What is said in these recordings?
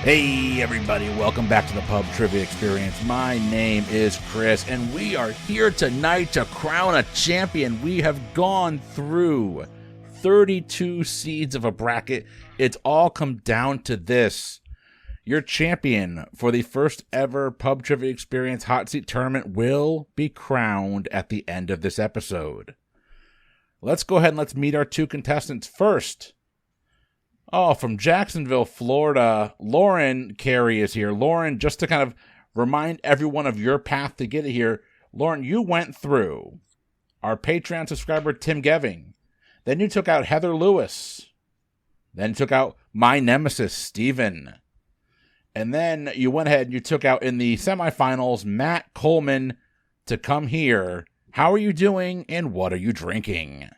Hey everybody, welcome back to the Pub Trivia Experience. My name is Chris, and we are here tonight to crown a champion. We have gone through 32 seeds of a bracket. It's all come down to this. Your champion for the first ever Pub Trivia Experience Hot Seat Tournament will be crowned at the end of this episode. Let's go ahead and let's meet our two contestants first. Oh, from Jacksonville, Florida, Lauren Carey is here. Lauren, just to kind of remind everyone of your path to get here, Lauren, you went through our Patreon subscriber, Tim Geving. Then you took out Heather Lewis. Then you took out my nemesis, Steven. And then you went ahead and you took out in the semifinals, Matt Coleman to come here. How are you doing and what are you drinking?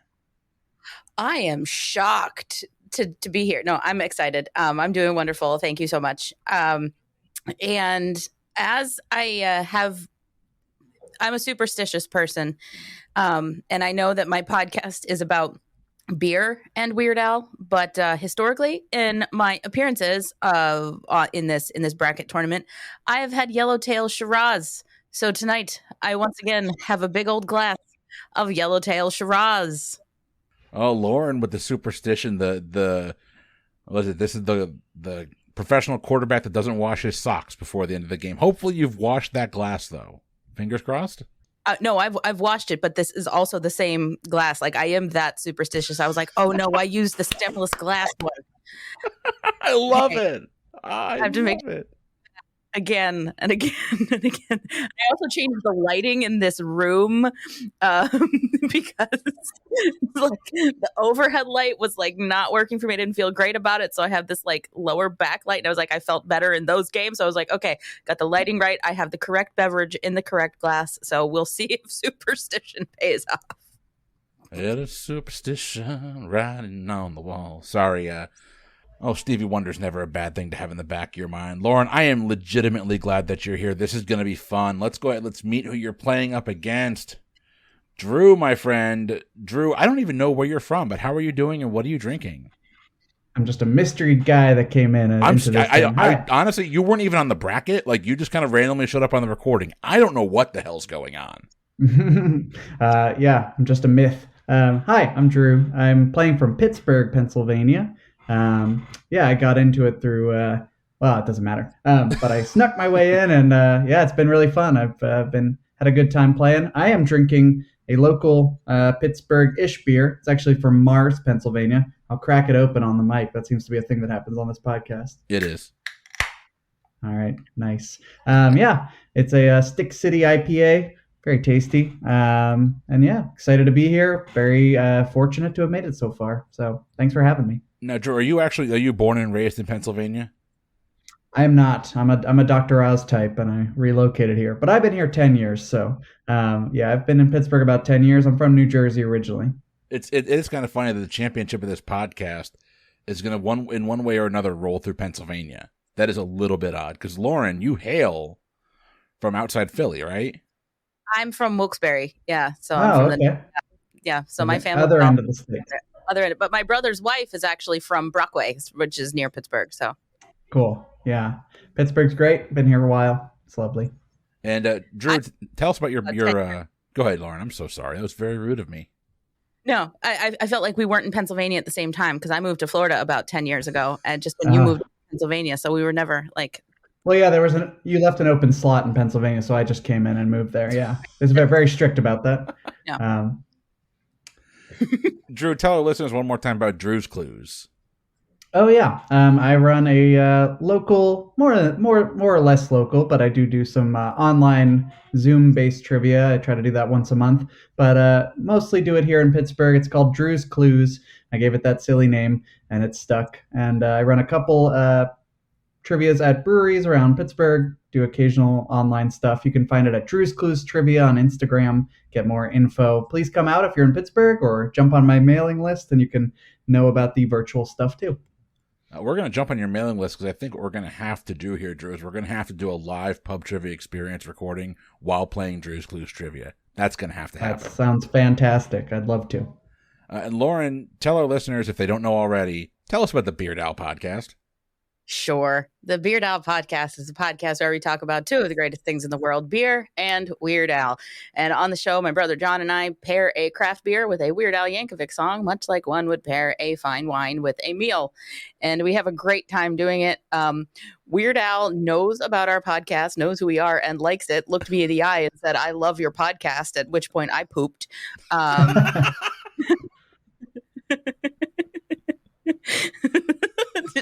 I am shocked to be here. No, I'm excited. I'm doing wonderful. Thank you so much. And as I'm a superstitious person, and I know that my podcast is about beer and Weird Al, but historically, in my appearances in this bracket tournament, I have had Yellowtail Shiraz. So tonight, I once again have a big old glass of Yellowtail Shiraz. Oh, Lauren with the superstition, this is the professional quarterback that doesn't wash his socks before the end of the game. Hopefully you've washed that glass, though. Fingers crossed? No, I've washed it, but this is also the same glass. Like, I am that superstitious. I was like, oh, no, I used the stemless glass one. I love it. I have to make it. Again and again and again. I also changed the lighting in this room because like the overhead light was like not working for me. I didn't feel great about it. So I have this like lower backlight and I was like, I felt better in those games. So I was like, okay, got the lighting right. I have the correct beverage in the correct glass. So we'll see if superstition pays off. It is superstition writing on the wall. Sorry, Stevie Wonder's never a bad thing to have in the back of your mind. Lauren, I am legitimately glad that you're here. This is going to be fun. Let's go ahead. Let's meet who you're playing up against. Drew, my friend. Drew, I don't even know where you're from, but how are you doing and what are you drinking? I'm just a mystery guy that came in. I honestly, you weren't even on the bracket. Like, you just kind of randomly showed up on the recording. I don't know what the hell's going on. Yeah, I'm just a myth. Hi, I'm Drew. I'm playing from Pittsburgh, Pennsylvania. I got into it through, it doesn't matter. But I snuck my way in and, it's been really fun. I've had a good time playing. I am drinking a local, Pittsburgh-ish beer. It's actually from Mars, Pennsylvania. I'll crack it open on the mic. That seems to be a thing that happens on this podcast. It is. All right. Nice. It's a Stick City IPA. Very tasty. Excited to be here. Very, fortunate to have made it so far. So thanks for having me. Now, Drew, are you born and raised in Pennsylvania? I am not. I'm a Dr. Oz type, and I relocated here. But I've been here 10 years, so I've been in Pittsburgh about 10 years. I'm from New Jersey originally. It is kind of funny that the championship of this podcast is going to in one way or another roll through Pennsylvania. That is a little bit odd because Lauren, you hail from outside Philly, right? I'm from Wilkes-Barre. Yeah, so I'm from So my family other end of the state. Other end, but my brother's wife is actually from Brockway, which is near Pittsburgh. So cool. Yeah, Pittsburgh's great. Been here a while. It's lovely. And Drew, tell us about your. Go ahead, Lauren. I'm so sorry. That was very rude of me. No, I felt like we weren't in Pennsylvania at the same time because I moved to Florida about 10 years ago, and just when you moved to Pennsylvania, so we were never like. Well, yeah, you left an open slot in Pennsylvania, so I just came in and moved there. Yeah, it's very strict about that. Yeah. Drew, tell our listeners one more time about Drew's Clues. Oh yeah, I run a local, more or less local, but I do some online Zoom-based trivia. I try to do that once a month, but mostly do it here in Pittsburgh. It's called Drew's Clues. I gave it that silly name, and it stuck. And I run a couple trivias at breweries around Pittsburgh. Do occasional online stuff. You can find it at Drew's Clues Trivia on Instagram. Get more info. Please come out if you're in Pittsburgh or jump on my mailing list and you can know about the virtual stuff too. We're going to jump on your mailing list because I think what we're going to have to do here, Drew, is we're going to have to do a live Pub Trivia Experience recording while playing Drew's Clues Trivia. That's going to happen. That sounds fantastic. I'd love to. And Lauren, tell our listeners, if they don't know already, tell us about the Beard Owl podcast. Sure. The Beard Al podcast is a podcast where we talk about two of the greatest things in the world, beer and Weird Al. And on the show, my brother John and I pair a craft beer with a Weird Al Yankovic song, much like one would pair a fine wine with a meal. And we have a great time doing it. Weird Al knows about our podcast, knows who we are, and likes it, looked me in the eye and said, I love your podcast, at which point I pooped.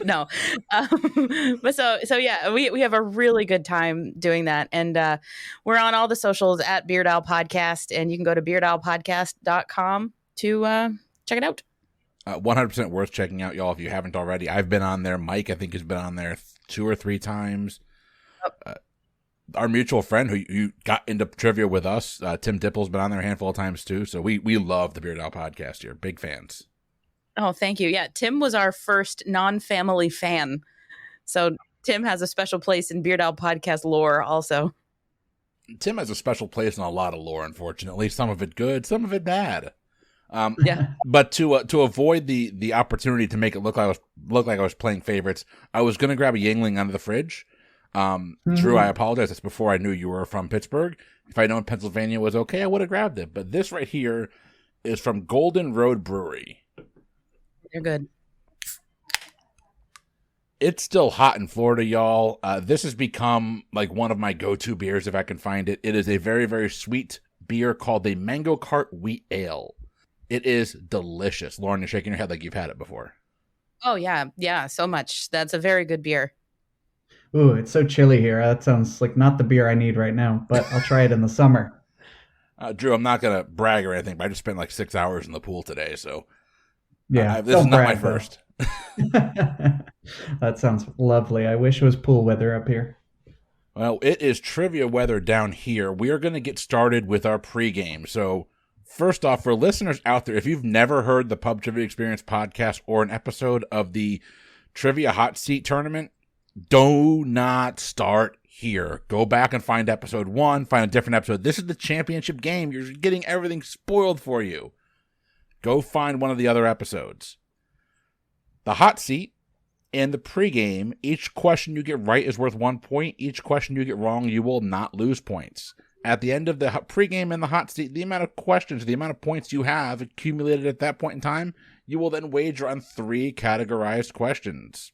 No. But so yeah, we have a really good time doing that. And we're on all the socials at Beard Owl Podcast, and you can go to beardowlpodcast.com to check it out. 100% worth checking out, y'all, if you haven't already. I've been on there. Mike, I think, has been on there 2 or 3 times. Our mutual friend who got into trivia with us, Tim Dipple's been on there a handful of times too. So we love the Beard Owl Podcast here. Big fans. Oh, thank you. Yeah, Tim was our first non-family fan. So Tim has a special place in Beard Owl Podcast lore also. Tim has a special place in a lot of lore, unfortunately. Some of it good, some of it bad. Yeah. But to avoid the opportunity to make it look like I was playing favorites, I was going to grab a Yingling out of the fridge. Drew, I apologize. That's before I knew you were from Pittsburgh. If I'd known Pennsylvania was okay, I would have grabbed it. But this right here is from Golden Road Brewery. They're good. It's still hot in Florida, y'all. This has become like one of my go-to beers if I can find it. It is a very, very sweet beer called the Mango Cart Wheat Ale. It is delicious. Lauren, you're shaking your head like you've had it before. Oh, yeah. Yeah, so much. That's a very good beer. Ooh, it's so chilly here. That sounds like not the beer I need right now, but I'll try it in the summer. Drew, I'm not going to brag or anything, but I just spent like 6 hours in the pool today, so... Yeah, this is not my first. That sounds lovely. I wish it was pool weather up here. Well, it is trivia weather down here. We are going to get started with our pregame. So, first off, for listeners out there, if you've never heard the Pub Trivia Experience podcast or an episode of the Trivia Hot Seat Tournament, do not start here. Go back and find episode 1, find a different episode. This is the championship game. You're getting everything spoiled for you. Go find one of the other episodes. The hot seat and the pregame, each question you get right is worth 1 point. Each question you get wrong, you will not lose points. At the end of the pregame and the hot seat, the amount of questions, the amount of points you have accumulated at that point in time, you will then wager on 3 categorized questions.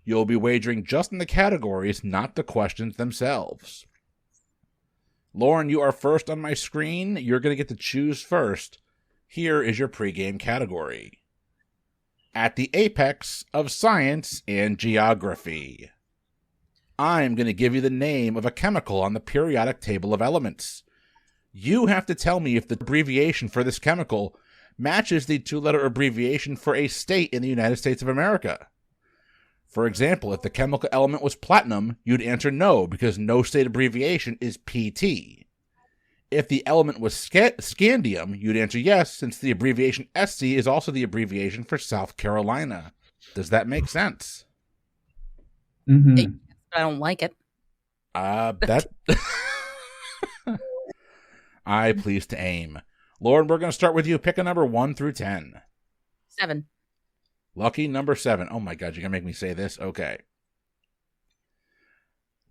You'll be wagering just in the categories, not the questions themselves. Lauren, you are first on my screen. You're going to get to choose first. Here is your pregame category. At the apex of science and geography. I'm going to give you the name of a chemical on the periodic table of elements. You have to tell me if the abbreviation for this chemical matches the 2-letter abbreviation for a state in the United States of America. For example, if the chemical element was platinum, you'd answer no, because no state abbreviation is PT. If the element was scandium, you'd answer yes, since the abbreviation SC is also the abbreviation for South Carolina. Does that make sense? Mm-hmm. I don't like it. That... I please to aim. Lauren, we're going to start with you. Pick a number 1 through 10. 7. Lucky number 7. Oh my God, you're going to make me say this? Okay.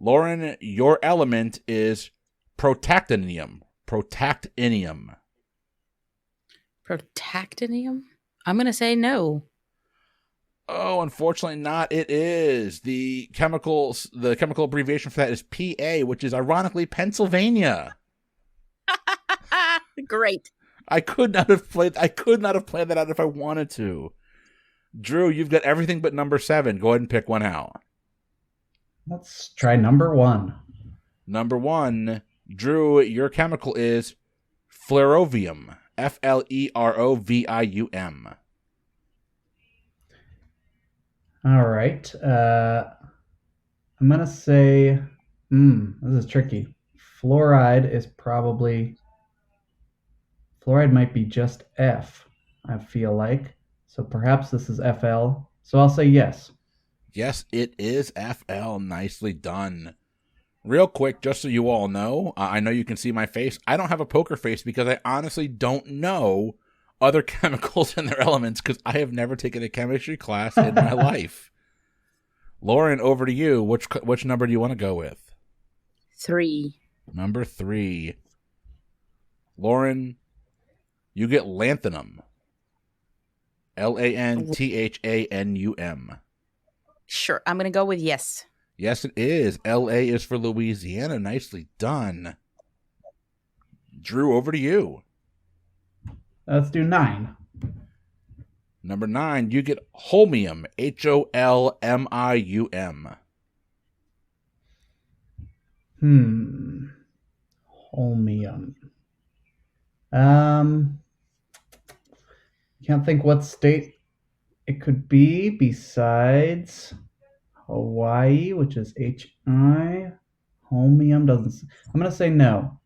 Lauren, your element is protactinium. Protactinium. Protactinium? I'm going to say no. Oh, unfortunately not. It is. The chemical abbreviation for that is PA, which is ironically Pennsylvania. Great. I could not have planned that out if I wanted to. Drew, you've got everything but number 7. Go ahead and pick one out. Let's try number 1. Number 1, Drew, your chemical is flerovium. Flerovium. All right. I'm going to say, this is tricky. Fluoride might be just F, I feel like. So perhaps this is FL. So I'll say yes. Yes, it is FL. Nicely done. Real quick, just so you all know, I know you can see my face. I don't have a poker face because I honestly don't know other chemicals and their elements because I have never taken a chemistry class in my life. Lauren, over to you. Which number do you want to go with? 3. Number 3. Lauren, you get lanthanum. Lanthanum. Sure. I'm going to go with yes. Yes, it is. LA is for Louisiana. Nicely done. Drew, over to you. Let's do 9. Number 9, you get holmium. Holmium. Holmium. Can't think what state it could be besides Hawaii, which is HI. Holmium doesn't. I'm going to say no.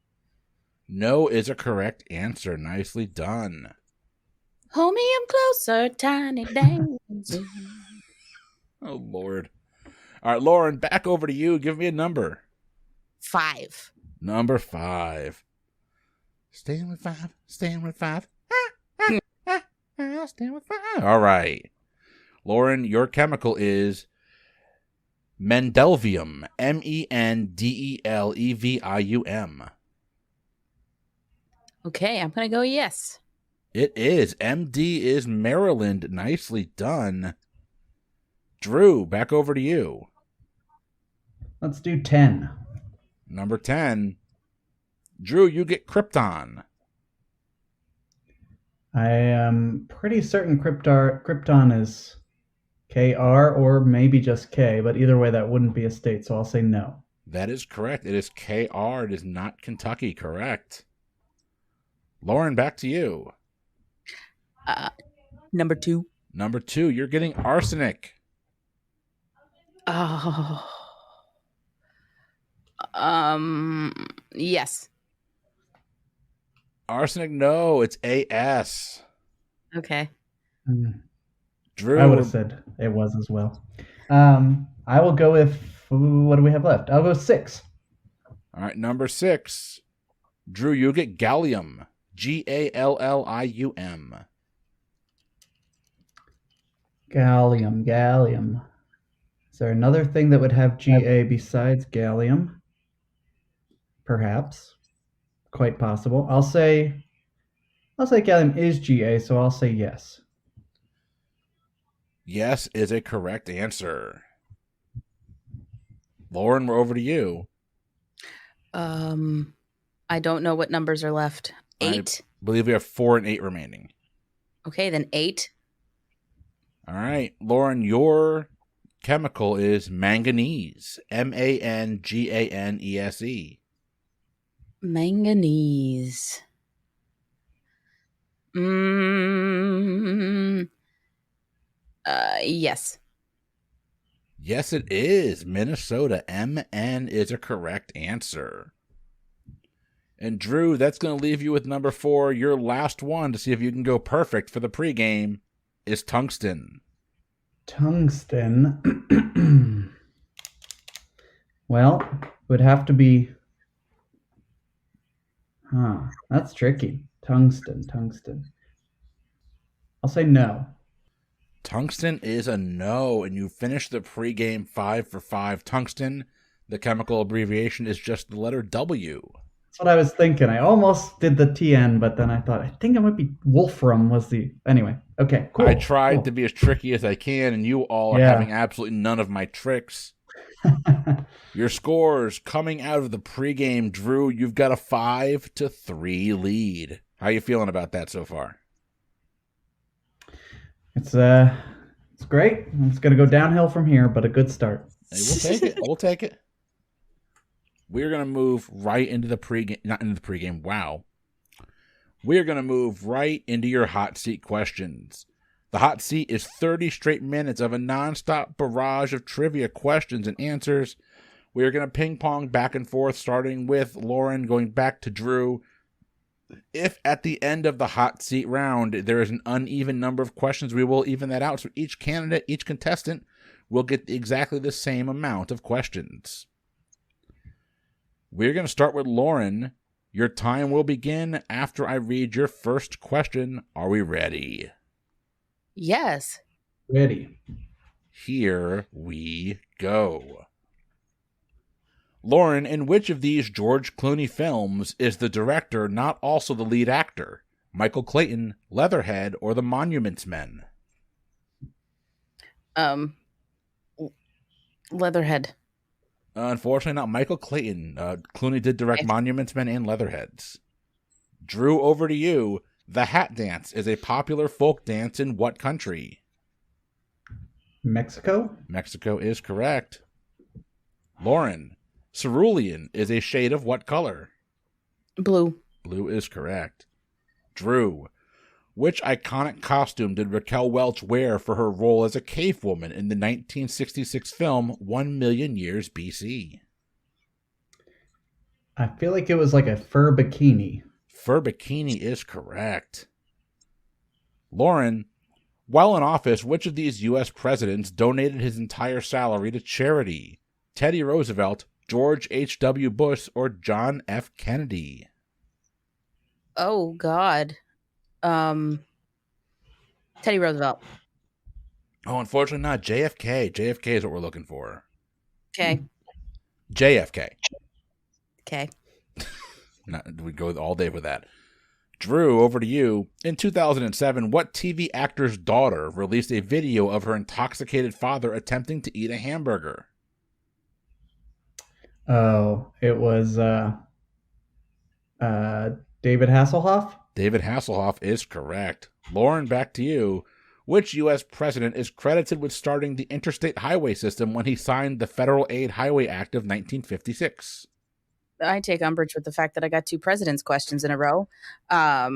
No is a correct answer. Nicely done. Hold me up closer, tiny dancing. Oh, Lord. All right, Lauren, back over to you. Give me a number. 5. Number 5. Staying with 5. Staying with 5. Staying with 5. All right. Lauren, your chemical is Mendelevium. Mendelevium. Okay, I'm going to go yes. It is. MD is Maryland. Nicely done. Drew, back over to you. Let's do 10. Number 10. Drew, you get krypton. I am pretty certain Krypton is KR or maybe just K, but either way, that wouldn't be a state, so I'll say no. That is correct. It is KR. It is not Kentucky. Correct. Lauren, back to you. Number 2. Number 2, you're getting arsenic. Oh. Yes. Arsenic, no, it's AS. Okay. Drew, I would have said it was as well. I will go with, what do we have left? I'll go 6. All right, number 6. Drew, you get gallium. Gallium. Gallium. Is there another thing that would have Ga besides gallium? Perhaps. Quite possible. I'll say gallium is Ga, so I'll say yes. Yes is a correct answer. Lauren, we're over to you. I don't know what numbers are left. 8. I believe we have 4 and 8 remaining. Okay, then 8. All right, Lauren, your chemical is manganese. Manganese. Manganese. Yes. Yes, it is. Minnesota. MN is a correct answer. And Drew, that's going to leave you with number 4. Your last one to see if you can go perfect for the pregame is tungsten. Tungsten. Well, would have to be. That's tricky. Tungsten. I'll say no. Tungsten is a no, and you finish the pregame 5 for 5. Tungsten, the chemical abbreviation, is just the letter W. That's what I was thinking. I almost did the TN, but then I thought, I think it might be Wolfram was the... Anyway, okay, cool. I tried to be as tricky as I can, and you all are having absolutely none of my tricks. Your scores coming out of the pregame, Drew, you've got a 5-3 lead. How are you feeling about that so far? It's great. It's going to go downhill from here, but a good start. Hey, we'll take it. We'll take it. We're going to move right into the pregame. Not into the pregame. Wow. We're going to move right into your hot seat questions. The hot seat is 30 straight minutes of a nonstop barrage of trivia questions and answers. We are going to ping pong back and forth, starting with Lauren, going back to Drew. If at the end of the hot seat round there is an uneven number of questions, we will even that out. So each candidate, each contestant will get exactly the same amount of questions. We're going to start with Lauren. Your time will begin after I read your first question. Are we ready? Yes. Ready. Here we go. Lauren, in which of these George Clooney films is the director not also the lead actor? Michael Clayton, Leatherhead, or The Monuments Men? Leatherhead. Unfortunately, not Michael Clayton. Clooney did direct Monuments Men and Leatherheads. Drew, over to you. The Hat Dance is a popular folk dance in what country? Mexico? Mexico is correct. Lauren, cerulean is a shade of what color? Blue. Blue is correct. Drew, which iconic costume did Raquel Welch wear for her role as a cave woman in the 1966 film 1 Million Years BC? I feel like it was like a fur bikini. Fur bikini is correct. Lauren, while in office, which of these U.S. presidents donated his entire salary to charity? Teddy Roosevelt, George H.W. Bush, or John F. Kennedy? Oh, God. Teddy Roosevelt. Oh, unfortunately not. JFK. JFK is what we're looking for. Okay. JFK. Okay. We go all day with that. Drew, over to you. In 2007, what TV actor's daughter released a video of her intoxicated father attempting to eat a hamburger? Oh, it was David Hasselhoff? David Hasselhoff is correct. Lauren, back to you. Which U.S. president is credited with starting the interstate highway system when he signed the Federal Aid Highway Act of 1956? I take umbrage with the fact that I got two president's questions in a row. I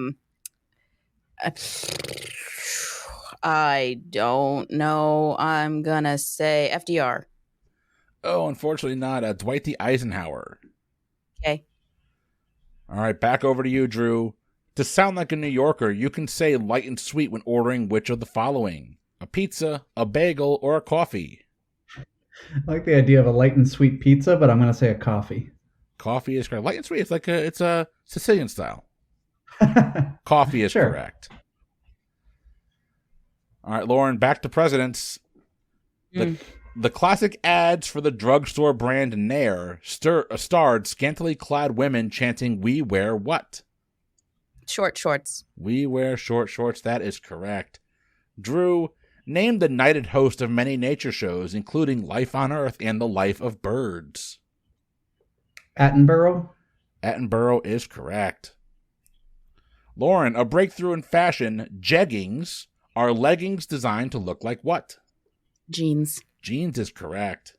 don't know. I'm going to say FDR. Oh, unfortunately not. Dwight D. Eisenhower. Okay. All right, back over to you, Drew. To sound like a New Yorker, you can say light and sweet when ordering which of the following? A pizza, a bagel, or a coffee? I like the idea of a light and sweet pizza, but I'm going to say a coffee. Coffee is correct. Light and sweet. It's a Sicilian style. Coffee is Sure. correct. All right, Lauren, back to presidents. The classic ads for the drugstore brand Nair starred scantily clad women chanting, "We wear what?" Short shorts. We wear short shorts. That is correct. Drew, name the knighted host of many nature shows, including Life on Earth and The Life of Birds. Attenborough? Attenborough is correct. Lauren, a breakthrough in fashion, jeggings are leggings designed to look like what? Jeans. Jeans is correct.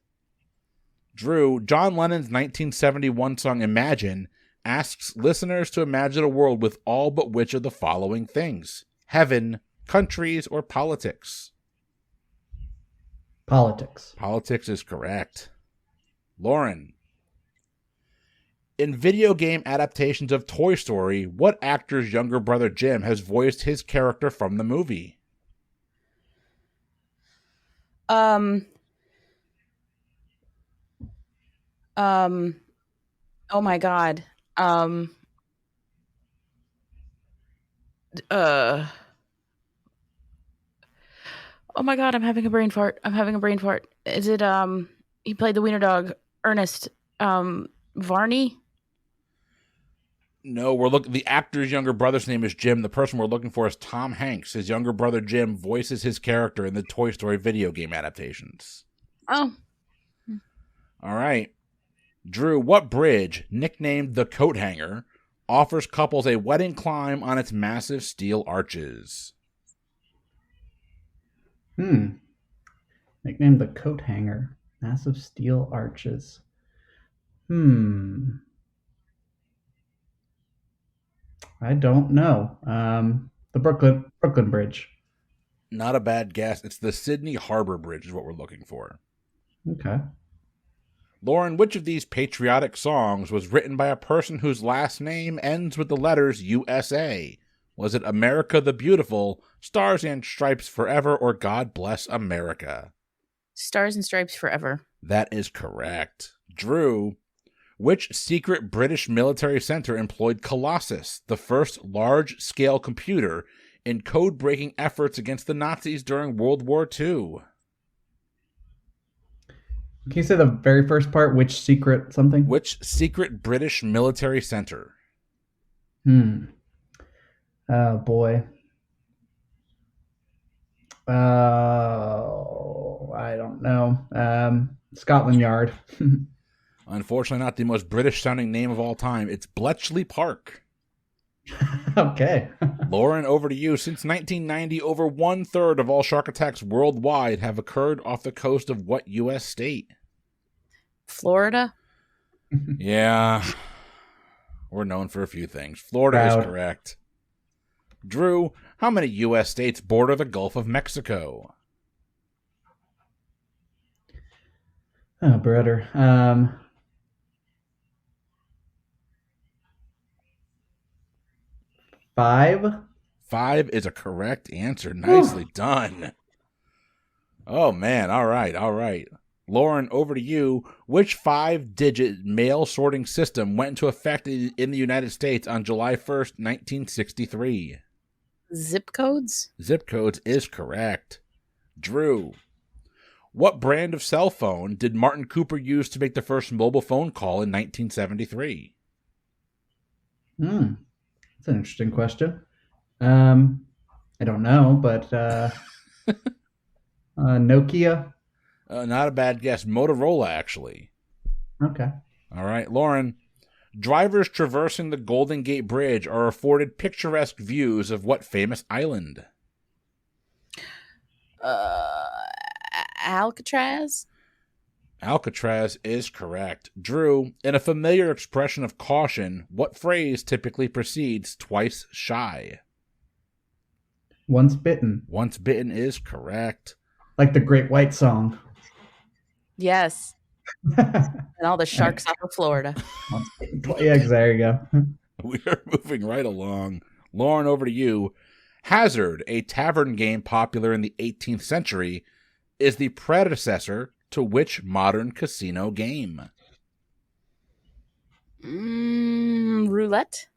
Drew, John Lennon's 1971 song Imagine asks listeners to imagine a world with all but which of the following things? Heaven, countries, or politics? Politics. Politics is correct. Lauren, in video game adaptations of Toy Story, what actor's younger brother Jim has voiced his character from the movie? Oh my God. Oh my God, I'm having a brain fart. Is it, he played the wiener dog, Ernest, Varney? No, the actor's younger brother's name is Jim. The person we're looking for is Tom Hanks. His younger brother Jim voices his character in the Toy Story video game adaptations. Oh. All right. Drew, what bridge, nicknamed the Coat Hanger, offers couples a wedding climb on its massive steel arches? Nicknamed the Coat Hanger. Massive steel arches. I don't know. The Brooklyn Bridge. Not a bad guess. It's the Sydney Harbor Bridge is what we're looking for. Okay. Lauren, which of these patriotic songs was written by a person whose last name ends with the letters USA? Was it America the Beautiful, Stars and Stripes Forever, or God Bless America? Stars and Stripes Forever. That is correct. Drew, which secret British military center employed Colossus, the first large-scale computer, in code-breaking efforts against the Nazis during World War II? Can you say the very first part? Which secret something? Which secret British military center? Oh, boy. I don't know. Scotland Yard. Unfortunately, not the most British-sounding name of all time. It's Bletchley Park. Okay. Lauren, over to you. Since 1990, over 1/3 of all shark attacks worldwide have occurred off the coast of what U.S. state? Florida? Yeah. We're known for a few things. Florida is correct. Drew, how many U.S. states border the Gulf of Mexico? Oh, brother. 5? 5 is a correct answer. Nicely done. Oh, man. All right. Lauren, over to you. Which 5-digit mail sorting system went into effect in the United States on July 1st, 1963? Zip codes? Zip codes is correct. Drew, what brand of cell phone did Martin Cooper use to make the first mobile phone call in 1973? That's an interesting question. I don't know, but Nokia? Not a bad guess. Motorola, actually. Okay. All right, Lauren. Drivers traversing the Golden Gate Bridge are afforded picturesque views of what famous island? Alcatraz? Alcatraz is correct. Drew, in a familiar expression of caution, what phrase typically precedes twice shy? Once bitten. Once bitten is correct. Like the Great White Song. Yes. And all the sharks off of Florida. Yeah, there you go. We are moving right along. Lauren, over to you. Hazard, a tavern game popular in the 18th century, is the predecessor to which modern casino game? Roulette?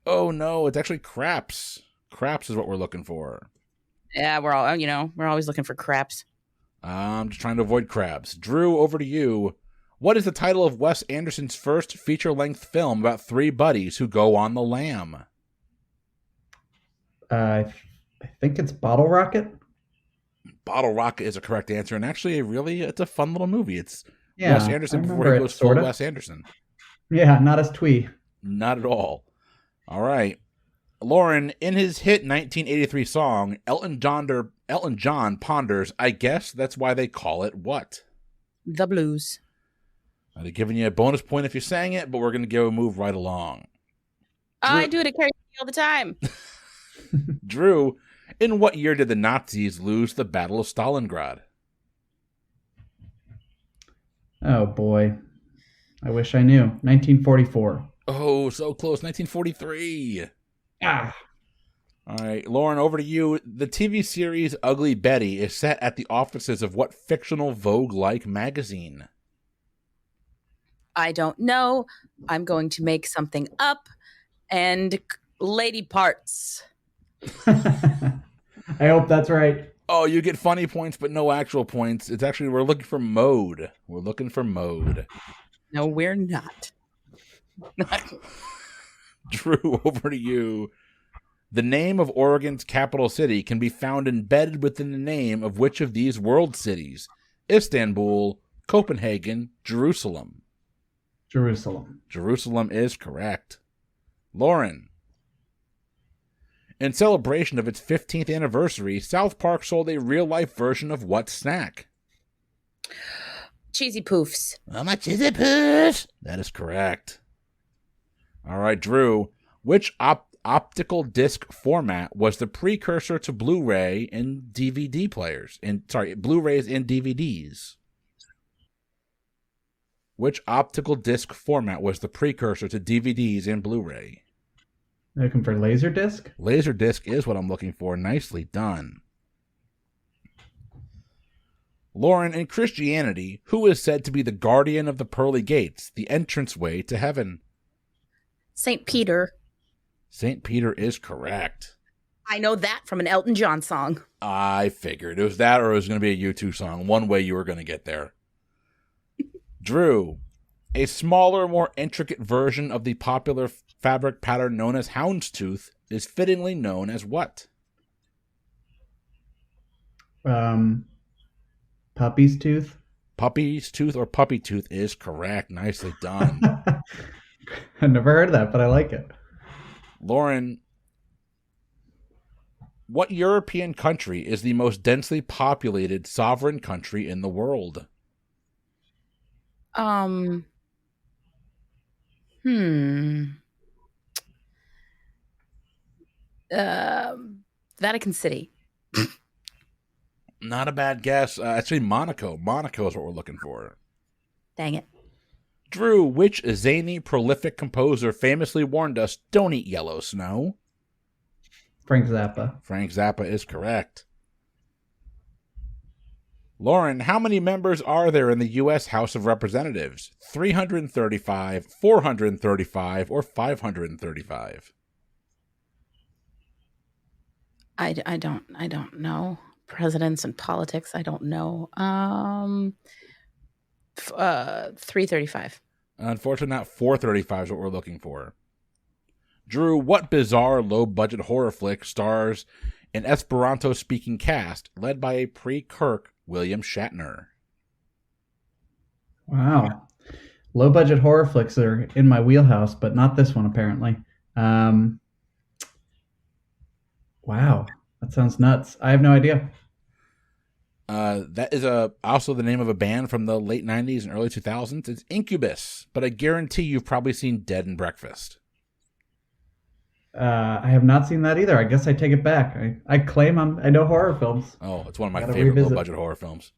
Oh, no, it's actually craps. Craps is what we're looking for. Yeah, we're always looking for craps. I'm just trying to avoid crabs. Drew, over to you. What is the title of Wes Anderson's first feature-length film about 3 buddies who go on the lam? I think it's Bottle Rocket. Bottle Rocket is a correct answer, and actually, it's a fun little movie. It's Wes Anderson before he goes full Wes Anderson. Yeah, not as twee. Not at all. All right. Lauren, in his hit 1983 song, Elton John ponders, I guess that's why they call it what? The blues. They're giving you a bonus point if you sang it, but we're going to go move right along. I do it at karaoke all the time. Drew, in what year did the Nazis lose the Battle of Stalingrad? Oh, boy. I wish I knew. 1944. Oh, so close. 1943. Ah. All right, Lauren, over to you. The TV series Ugly Betty is set at the offices of what fictional Vogue-like magazine? I don't know. I'm going to make something up. And Lady Parts. I hope that's right. Oh, you get funny points, but no actual points. It's actually, we're looking for Mode. We're looking for Mode. No, we're not. Drew, over to you. The name of Oregon's capital city can be found embedded within the name of which of these world cities? Istanbul, Copenhagen, Jerusalem. Jerusalem. Jerusalem is correct. Lauren. In celebration of its 15th anniversary, South Park sold a real-life version of what snack? Cheesy Poofs. Oh, my Cheesy Poofs. That is correct. All right, Drew. Which optical disc format was the precursor to Blu-ray and DVD players? Blu-rays and DVDs. Which optical disc format was the precursor to DVDs and Blu-ray? Looking for Laserdisc? Laserdisc is what I'm looking for. Nicely done. Lauren, in Christianity, who is said to be the guardian of the pearly gates, the entranceway to heaven? St. Peter. St. Peter is correct. I know that from an Elton John song. I figured. It was that or it was going to be a U2 song. One way you were going to get there. Drew, a smaller, more intricate version of the popular fabric pattern known as houndstooth is fittingly known as what? Puppy's tooth. Puppy's tooth or puppy tooth is correct. Nicely done. I've never heard of that, but I like it. Lauren, what European country is the most densely populated sovereign country in the world? Vatican City. Not a bad guess. Actually, Monaco. Monaco is what we're looking for. Dang it. Drew, which zany, prolific composer famously warned us, don't eat yellow snow? Frank Zappa. Frank Zappa is correct. Lauren, how many members are there in the U.S. House of Representatives? 335, 435, or 535? I don't know. Presidents and politics, I don't know. 335. Unfortunately, not 435 is what we're looking for. Drew, what bizarre low-budget horror flick stars an Esperanto-speaking cast led by a pre-Kirk William Shatner? Wow. Low-budget horror flicks are in my wheelhouse, but not this one, apparently. Wow. That sounds nuts. I have no idea. That is also the name of a band from the late 90s and early 2000s. It's Incubus, but I guarantee you've probably seen Dead and Breakfast. I have not seen that either. I guess I take it back. I claim I know horror films. Oh, it's one of my favorite low-budget horror films.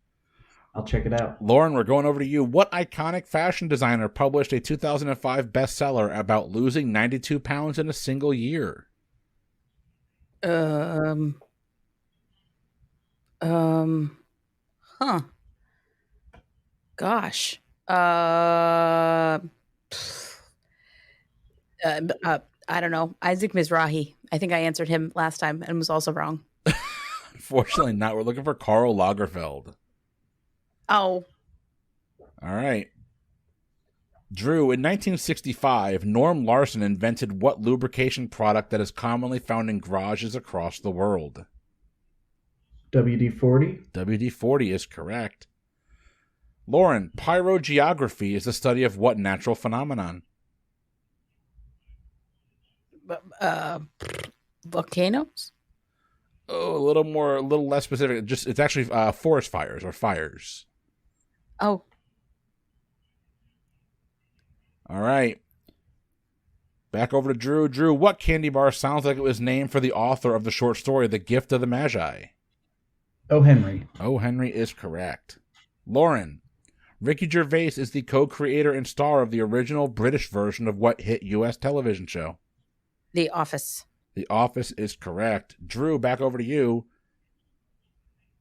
I'll check it out. Lauren, we're going over to you. What iconic fashion designer published a 2005 bestseller about losing 92 pounds in a single year? Gosh. I don't know. Isaac Mizrahi. I think I answered him last time and was also wrong. Unfortunately not. We're looking for Karl Lagerfeld. Oh. All right. Drew, in 1965, Norm Larson invented what lubrication product that is commonly found in garages across the world? WD-40? WD-40 is correct. Lauren, pyrogeography is the study of what natural phenomenon? Volcanoes? Oh, a little less specific. It's actually forest fires or fires. Oh. All right. Back over to Drew. Drew, what candy bar sounds like it was named for the author of the short story, The Gift of the Magi? O. Henry. O. Henry is correct. Lauren, Ricky Gervais is the co-creator and star of the original British version of what hit U.S. television show? The Office. The Office is correct. Drew, back over to you.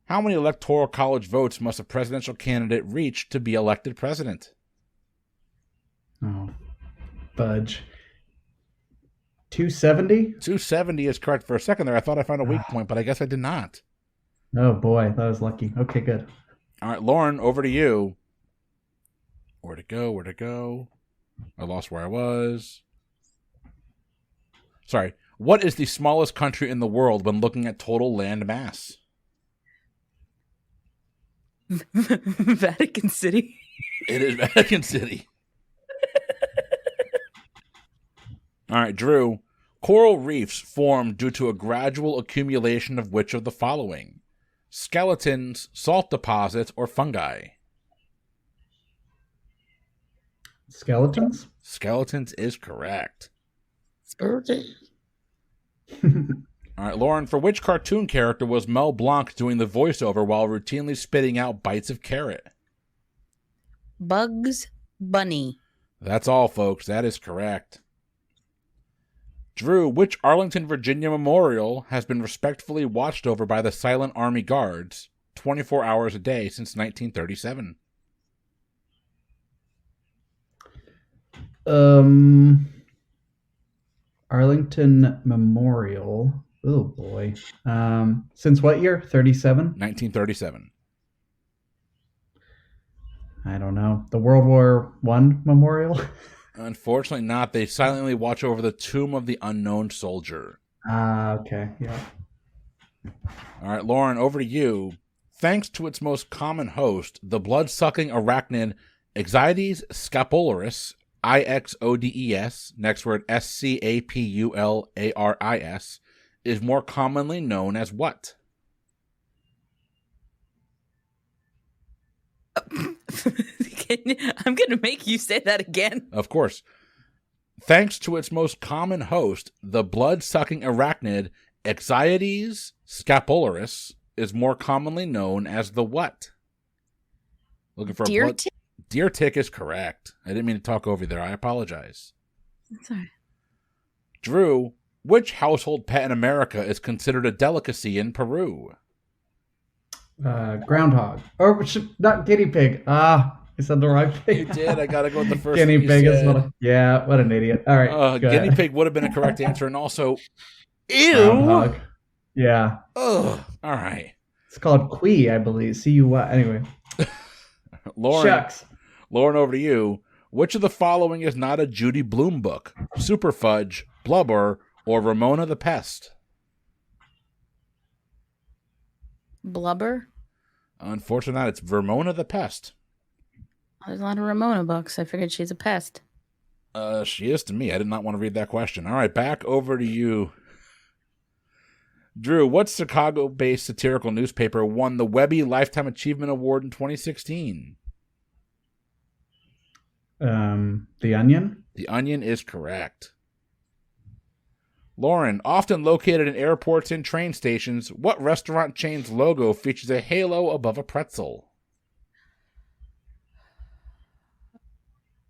How many electoral college votes must a presidential candidate reach to be elected president? Oh, fudge. 270? 270 is correct. For a second there, I thought I found a weak point, but I guess I did not. Oh, boy. That was lucky. Okay, good. All right, Lauren, over to you. Where to go? I lost where I was. Sorry. What is the smallest country in the world when looking at total land mass? Vatican City. It is Vatican City. All right, Drew. Coral reefs form due to a gradual accumulation of which of the following? Skeletons, salt deposits, or fungi? Skeletons? Skeletons is correct. Spurgeon. All right, Lauren, for which cartoon character was Mel Blanc doing the voiceover while routinely spitting out bites of carrot? Bugs Bunny. That's all, folks. That is correct. Drew, which Arlington, Virginia memorial has been respectfully watched over by the Silent Army Guards 24 hours a day since 1937? Arlington Memorial. Oh, boy. Since what year? 37? 1937. I don't know. The World War One memorial? Unfortunately not. They silently watch over the tomb of the unknown soldier. Okay. Yeah. All right, Lauren, over to you. Thanks to its most common host, the blood-sucking arachnid Ixodes scapularis, IXODES, next word SCAPULARIS, is more commonly known as what? I'm going to make you say that again. Of course. Thanks to its most common host, the blood-sucking arachnid Ixodes scapularis is more commonly known as the what? Looking for Deer a blood... tick? Deer tick is correct. I didn't mean to talk over you there. I apologize. Sorry. Drew, which household pet in America is considered a delicacy in Peru? Groundhog. Or not guinea pig. I said the right thing. You did. I got to go with the first guinea thing you pig said. is what an idiot. All right. Guinea pig would have been a correct answer. And also, ew. Groundhog. Yeah. Ugh. All right. It's called Cui, I believe. C-U-Y. Anyway. Lauren, Shucks. Lauren, over to you. Which of the following is not a Judy Blume book? Super Fudge, Blubber, or Ramona the Pest? Blubber? Unfortunately not. It's Ramona the Pest. There's a lot of Ramona books. I figured she's a pest. She is to me. I did not want to read that question. All right, back over to you. Drew, what Chicago-based satirical newspaper won the Webby Lifetime Achievement Award in 2016? The Onion? The Onion is correct. Lauren, often located in airports and train stations, what restaurant chain's logo features a halo above a pretzel?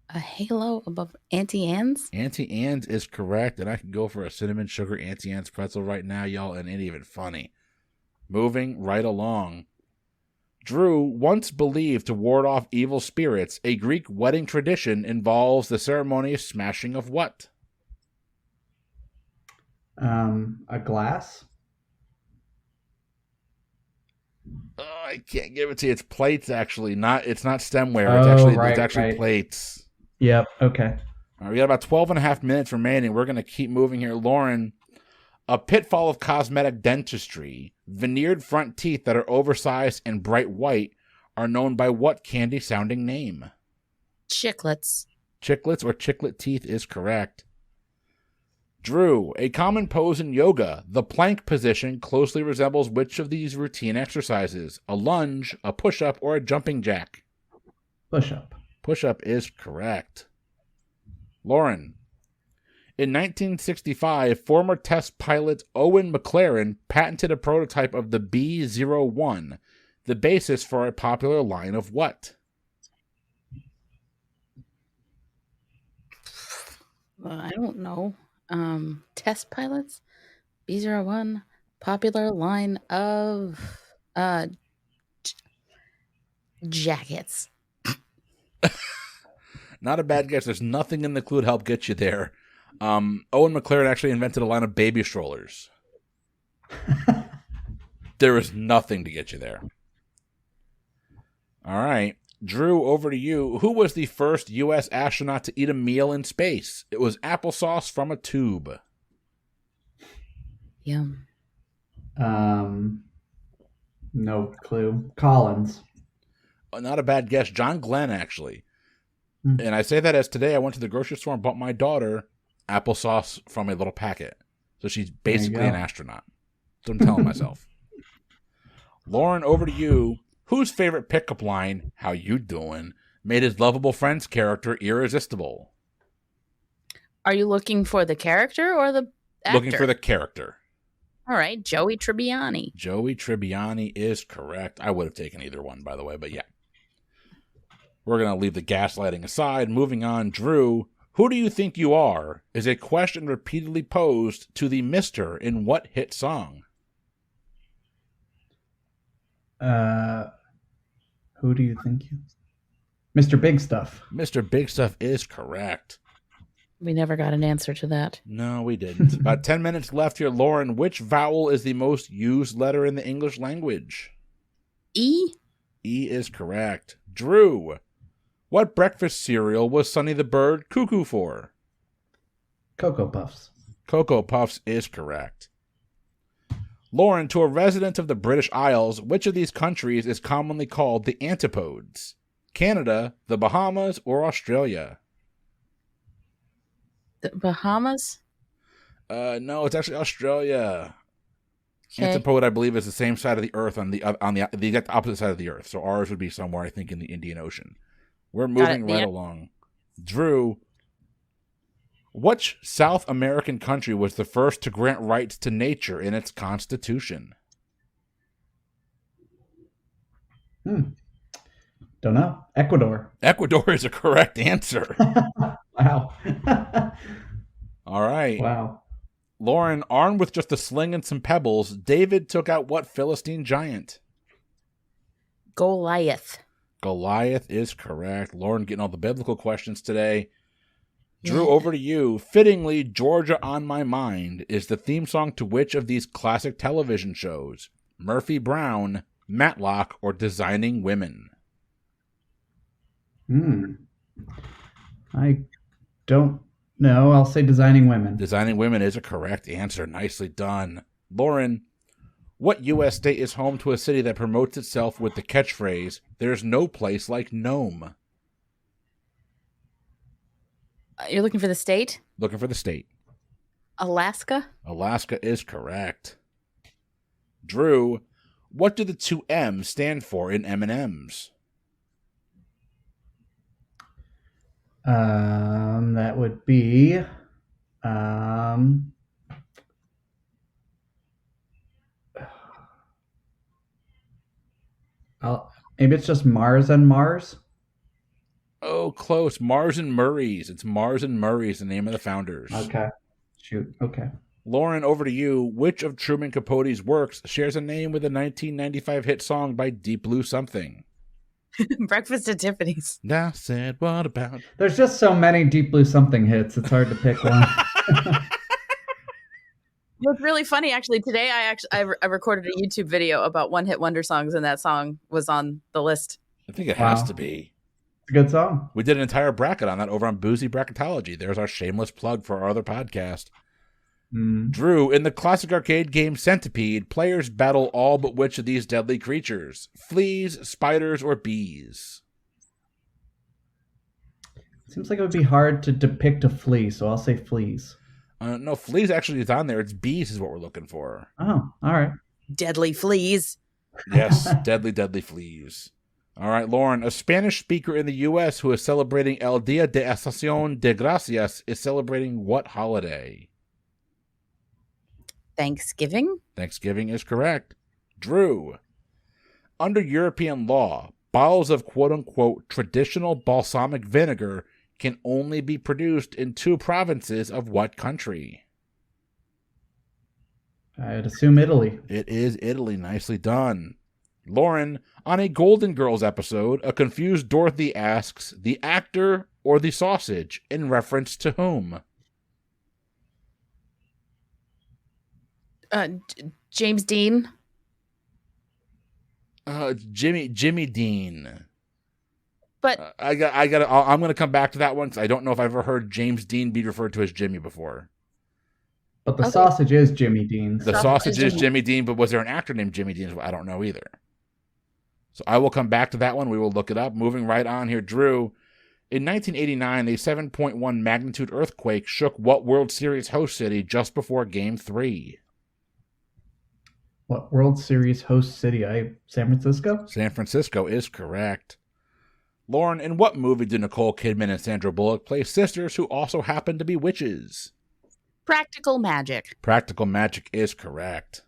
A halo above Auntie Anne's? Auntie Anne's is correct, and I can go for a cinnamon sugar Auntie Anne's pretzel right now, y'all, and it ain't even funny. Moving right along. Drew, once believed to ward off evil spirits, a Greek wedding tradition involves the ceremonious smashing of what? A glass? Oh, I can't give it to you. It's plates, actually. It's not stemware. It's actually plates. Yep. Okay. All right, we got about 12 and a half minutes remaining. We're going to keep moving here. Lauren, a pitfall of cosmetic dentistry, veneered front teeth that are oversized and bright white are known by what candy-sounding name? Chiclets. Chiclets or chiclet teeth is correct. Drew, a common pose in yoga, the plank position closely resembles which of these routine exercises? A lunge, a push-up, or a jumping jack? Push-up. Push-up is correct. Lauren, in 1965, former test pilot Owen McLaren patented a prototype of the B-01, the basis for a popular line of what? I don't know. Test pilots? B-01, popular line of jackets. Not a bad guess. There's nothing in the clue to help get you there. Owen McLaren actually invented a line of baby strollers. There is nothing to get you there. All right. Drew, over to you. Who was the first U.S. astronaut to eat a meal in space? It was applesauce from a tube. Yum. No clue. Collins. Not a bad guess. John Glenn, actually. And I say that as today I went to the grocery store and bought my daughter applesauce from a little packet. So she's basically an astronaut. So I'm telling myself. Lauren, over to you. Whose favorite pickup line, "How you doing?" made his lovable friend's character irresistible? Are you looking for the character or the actor? Looking for the character. All right, Joey Tribbiani. Joey Tribbiani is correct. I would have taken either one, by the way, but yeah. We're going to leave the gaslighting aside. Moving on, Drew, who do you think you are is a question repeatedly posed to the Mister in what hit song? Who do you think you... Mr. Big Stuff. Mr. Big Stuff is correct. We never got an answer to that. No, we didn't. About 10 minutes left here. Lauren, which vowel is the most used letter in the English language? E? E is correct. Drew, What breakfast cereal was Sonny the Bird cuckoo for? Cocoa Puffs. Cocoa Puffs is correct. Lauren, to a resident of the British Isles, which of these countries is commonly called the Antipodes? Canada, the Bahamas, or Australia? The Bahamas? No, it's actually Australia. Okay. Antipode, I believe, is the same side of the Earth on the exact opposite side of the Earth. So ours would be somewhere, I think, in the Indian Ocean. We're moving right along. Drew, which South American country was the first to grant rights to nature in its constitution? Don't know. Ecuador. Ecuador is a correct answer. Wow. All right. Wow. Lauren, armed with just a sling and some pebbles, David took out what Philistine giant? Goliath. Goliath is correct. Lauren getting all the biblical questions today. Drew, over to you. Fittingly, Georgia on My Mind is the theme song to which of these classic television shows? Murphy Brown, Matlock, or Designing Women? I don't know. I'll say Designing Women. Designing Women is a correct answer. Nicely done. Lauren, what U.S. state is home to a city that promotes itself with the catchphrase, "There's no place like Nome"? You're looking for the state? Looking for the state. Alaska? Alaska is correct. Drew, what do the two M's stand for in M&M's? That would be maybe it's just Mars and Mars. Oh, close. Mars and Murray's. It's Mars and Murray's, the name of the founders. Okay. Shoot. Okay. Lauren, over to you. Which of Truman Capote's works shares a name with a 1995 hit song by Deep Blue Something? Breakfast at Tiffany's. I said, what about? There's just so many Deep Blue Something hits. It's hard to pick one. What's really funny, actually, today I recorded a YouTube video about one-hit wonder songs, and that song was on the list. I think it has to be. It's a good song. We did an entire bracket on that over on Boozy Bracketology. There's our shameless plug for our other podcast. Drew, in the classic arcade game Centipede, players battle all but which of these deadly creatures? Fleas, spiders, or bees? Seems like it would be hard to depict a flea, so I'll say fleas. No, fleas actually is on there. It's bees is what we're looking for. Oh, all right. Deadly fleas. Yes, deadly, deadly fleas. All right, Lauren, a Spanish speaker in the U.S. who is celebrating El Día de Acción de Gracias is celebrating what holiday? Thanksgiving? Thanksgiving is correct. Drew, under European law, bottles of quote-unquote traditional balsamic vinegar can only be produced in 2 provinces of what country? I'd assume Italy. It is Italy. Nicely done. Lauren, on a Golden Girls episode, a confused Dorothy asks, the actor or the sausage, in reference to whom? James Dean. Jimmy Dean. But I'm going to come back to that one because I don't know if I've ever heard James Dean be referred to as Jimmy before. But the sausage is Jimmy Dean's. The sausage is Jimmy Dean, but was there an actor named Jimmy Dean? I don't know either. So I will come back to that one. We will look it up. Moving right on here, Drew. In 1989, a 7.1 magnitude earthquake shook what World Series host city just before Game 3? What World Series host city? San Francisco? San Francisco is correct. Lauren, in what movie did Nicole Kidman and Sandra Bullock play sisters who also happen to be witches? Practical Magic. Practical Magic is correct.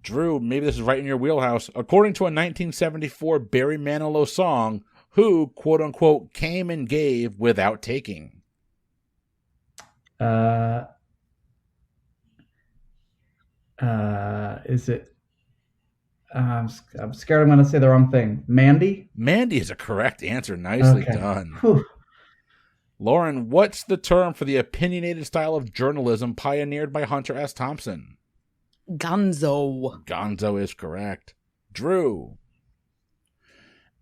Drew, maybe this is right in your wheelhouse. According to a 1974 Barry Manilow song, who, quote-unquote, came and gave without taking? Is it... I'm scared I'm going to say the wrong thing. Mandy? Mandy is a correct answer. Nicely done. Whew. Lauren, what's the term for the opinionated style of journalism pioneered by Hunter S. Thompson? Gonzo. Gonzo is correct. Drew,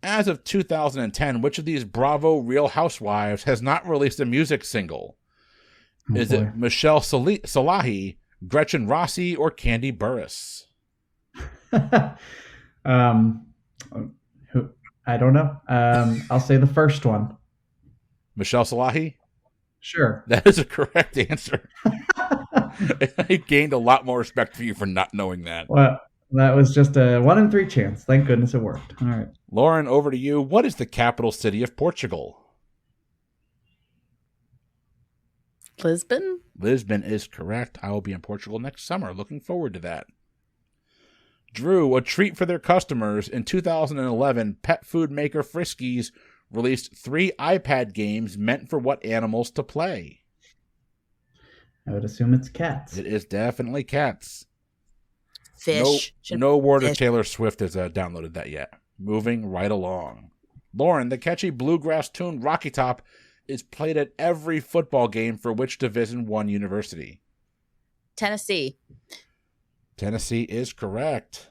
As of 2010, which of these Bravo Real Housewives has not released a music single? Is it Michelle Salahi, Gretchen Rossi, or Candy Burris? I don't know. I'll say the first one. Michelle Salahi? Sure. That is a correct answer. I gained a lot more respect for you for not knowing that. Well, that was just a 1 in 3 chance. Thank goodness it worked. All right. Lauren, over to you. What is the capital city of Portugal? Lisbon? Lisbon is correct. I will be in Portugal next summer. Looking forward to that. Drew, a treat for their customers. In 2011, pet food maker Friskies released 3 iPad games meant for what animals to play? I would assume it's cats. It is definitely cats. Fish. No word of Taylor Swift has downloaded that yet. Moving right along. Lauren, the catchy bluegrass tune Rocky Top is played at every football game for which Division I university? Tennessee. Tennessee is correct.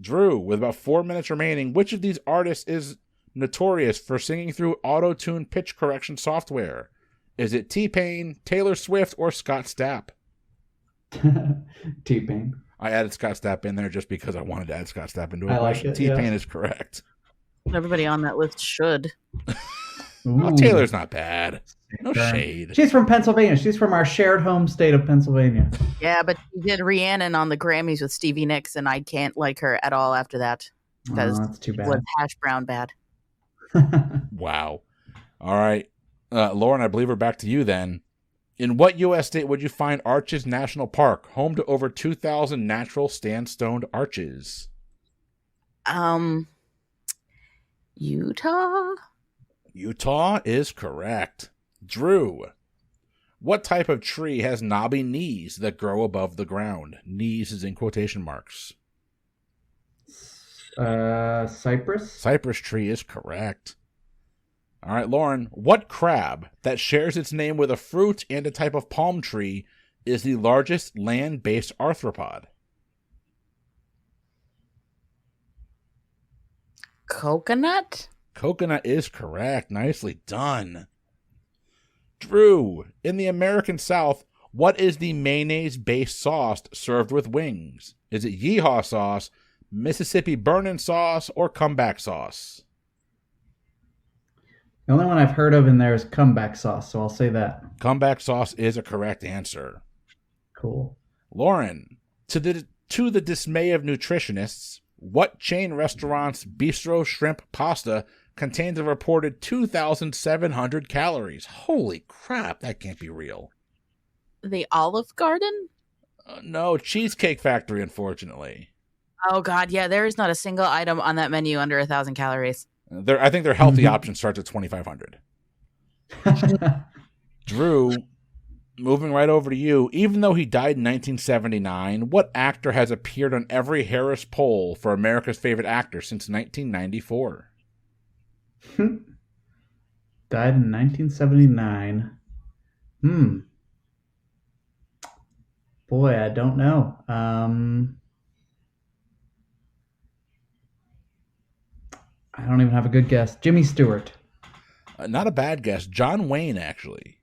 Drew, with about 4 minutes remaining, which of these artists is notorious for singing through auto-tune pitch correction software? Is it T-Pain, Taylor Swift, or Scott Stapp? T-Pain. I added Scott Stapp in there just because I wanted to add Scott Stapp into it. I like it, T-Pain is correct. Everybody on that list should. Oh, Taylor's not bad. No shade. She's from Pennsylvania. She's from our shared home state of Pennsylvania. Yeah, but she did Rhiannon on the Grammys with Stevie Nicks, and I can't like her at all after that. Because that's too bad. was hash brown bad. Wow. All right. Lauren, I believe we're back to you then. In what U.S. state would you find Arches National Park, home to over 2,000 natural sandstone arches? Utah? Utah is correct. Drew, what type of tree has knobby knees that grow above the ground? Knees is in quotation marks. Cypress? Cypress tree is correct. All right, Lauren, what crab that shares its name with a fruit and a type of palm tree is the largest land-based arthropod? Coconut? Coconut is correct. Nicely done. Drew, in the American South, what is the mayonnaise-based sauce served with wings? Is it yeehaw sauce, Mississippi burnin' sauce, or comeback sauce? The only one I've heard of in there is comeback sauce, so I'll say that. Comeback sauce is a correct answer. Cool. Lauren, to the dismay of nutritionists, what chain restaurant's bistro shrimp pasta contains a reported 2,700 calories? Holy crap, that can't be real. The Olive Garden? No, Cheesecake Factory, unfortunately. Oh, God, yeah, there is not a single item on that menu under 1,000 calories. I think their healthy option starts at 2,500. Drew, moving right over to you. Even though he died in 1979, what actor has appeared on every Harris poll for America's favorite actor since 1994? Died in 1979. Boy, I don't know. I don't even have a good guess. Jimmy Stewart. Not a bad guess. John Wayne, actually.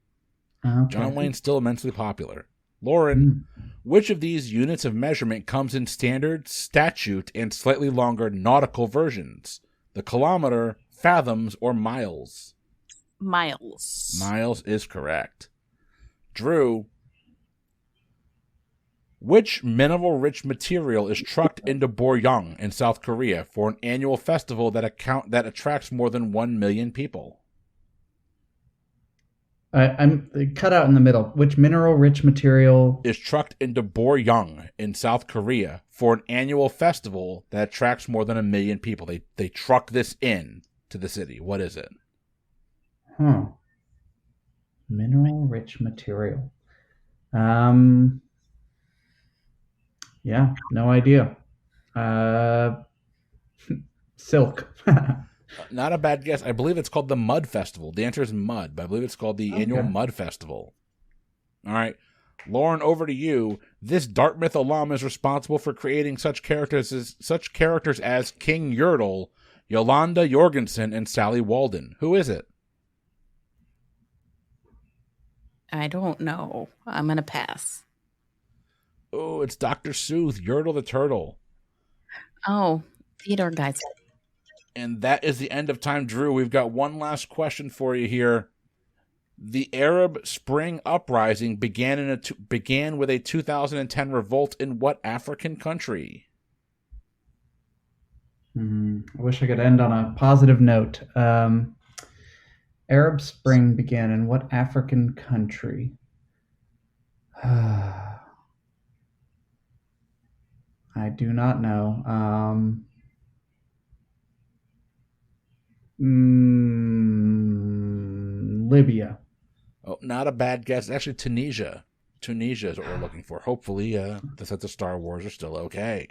Okay. John Wayne's still immensely popular. Lauren, which of these units of measurement comes in standard, statute, and slightly longer nautical versions? The kilometer, fathoms, or miles? Miles. Miles is correct. Drew, which mineral-rich material is trucked into Boryong in South Korea for an annual festival that attracts more than 1 million people? I'm cut out in the middle. Which mineral-rich material is trucked into Boryong in South Korea for an annual festival that attracts more than 1 million people? They truck this in to the city. What is it? Mineral-rich material. Yeah, no idea. Silk. Not a bad guess. I believe it's called the Mud Festival. The answer is mud, but I believe it's called the annual Mud Festival. All right. Lauren, over to you. This Dartmouth alum is responsible for creating such characters as King Yertle, Yolanda Jorgensen and Sally Walden. Who is it? I don't know. I'm going to pass. Oh, it's Dr. Seuss, Yertle the Turtle. Oh, Theodore guys. And that is the end of time, Drew. We've got one last question for you here. The Arab Spring Uprising began with a 2010 revolt in what African country? I wish I could end on a positive note. Arab Spring began in what African country? I do not know. Libya. Oh, not a bad guess. It's actually Tunisia. Tunisia is what we're looking for. Hopefully, the sets of Star Wars are still okay.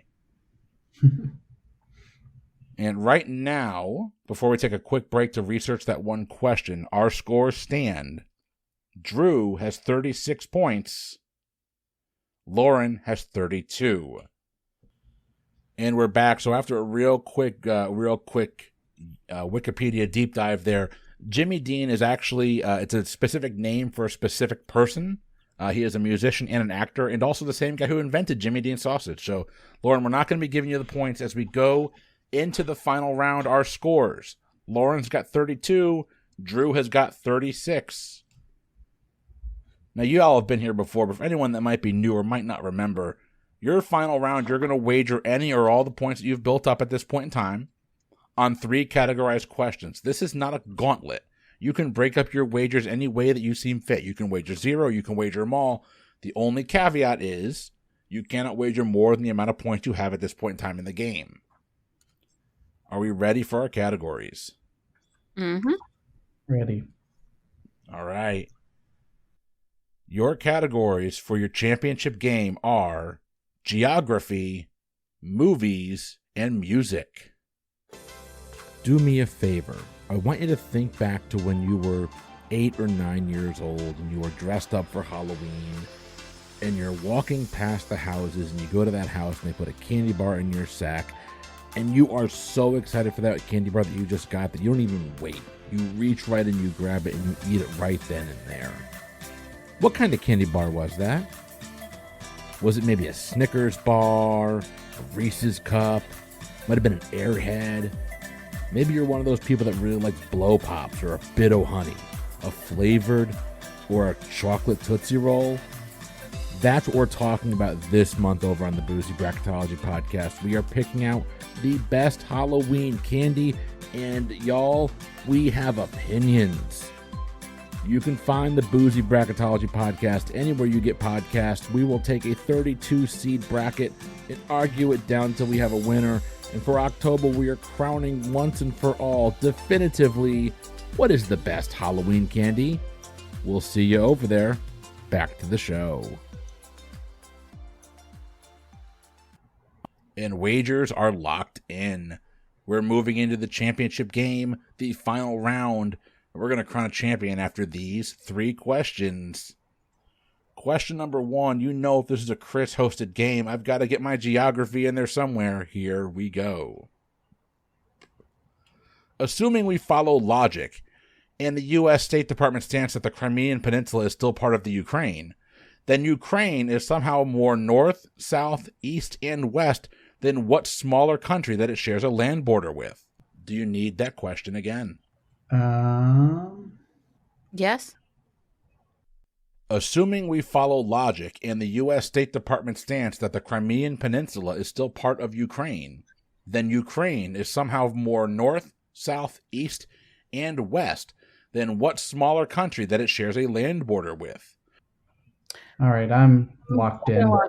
And right now, before we take a quick break to research that one question, our scores stand. Drew has 36 points. Lauren has 32. And we're back. So after a real quick Wikipedia deep dive there, Jimmy Dean is actually, it's a specific name for a specific person. He is a musician and an actor, and also the same guy who invented Jimmy Dean sausage. So, Lauren, we're not going to be giving you the points as we go into the final round. Our scores: Lauren's got 32, Drew has got 36. Now, you all have been here before, but for anyone that might be new or might not remember, your final round, you're going to wager any or all the points that you've built up at this point in time on 3 categorized questions. This is not a gauntlet. You can break up your wagers any way that you seem fit. You can wager 0, you can wager them all. The only caveat is you cannot wager more than the amount of points you have at this point in time in the game. Are we ready for our categories? Mm-hmm. Ready. All right. Your categories for your championship game are geography, movies, and music. Do me a favor. I want you to think back to when you were 8 or 9 years old and you were dressed up for Halloween and you're walking past the houses and you go to that house and they put a candy bar in your sack and you are so excited for that candy bar that you just got that you don't even wait. You reach right and you grab it and you eat it right then and there. What kind of candy bar was that? Was it maybe a Snickers bar, a Reese's cup, might have been an Airhead? Maybe you're one of those people that really likes Blow Pops or a Bit O' Honey, a flavored or a chocolate Tootsie Roll. That's what we're talking about this month over on the Boozy Bracketology podcast. We are picking out the best Halloween candy, and y'all, we have opinions. You can find the Boozy Bracketology podcast anywhere you get podcasts. We will take a 32-seed bracket and argue it down until we have a winner. And for October, we are crowning once and for all, definitively, what is the best Halloween candy? We'll see you over there. Back to the show. And wagers are locked in. We're moving into the championship game, the final round. We're going to crown a champion after these 3 questions. Question number 1, you know if this is a Chris-hosted game, I've got to get my geography in there somewhere. Here we go. Assuming we follow logic, and the U.S. State Department stance that the Crimean Peninsula is still part of the Ukraine, then Ukraine is somehow more north, south, east, and west than what smaller country that it shares a land border with? Do you need that question again? Yes. Assuming we follow logic and the U.S. State Department stance that the Crimean Peninsula is still part of Ukraine, then Ukraine is somehow more north, south, east, and west than what smaller country that it shares a land border with? All right, I'm locked in. All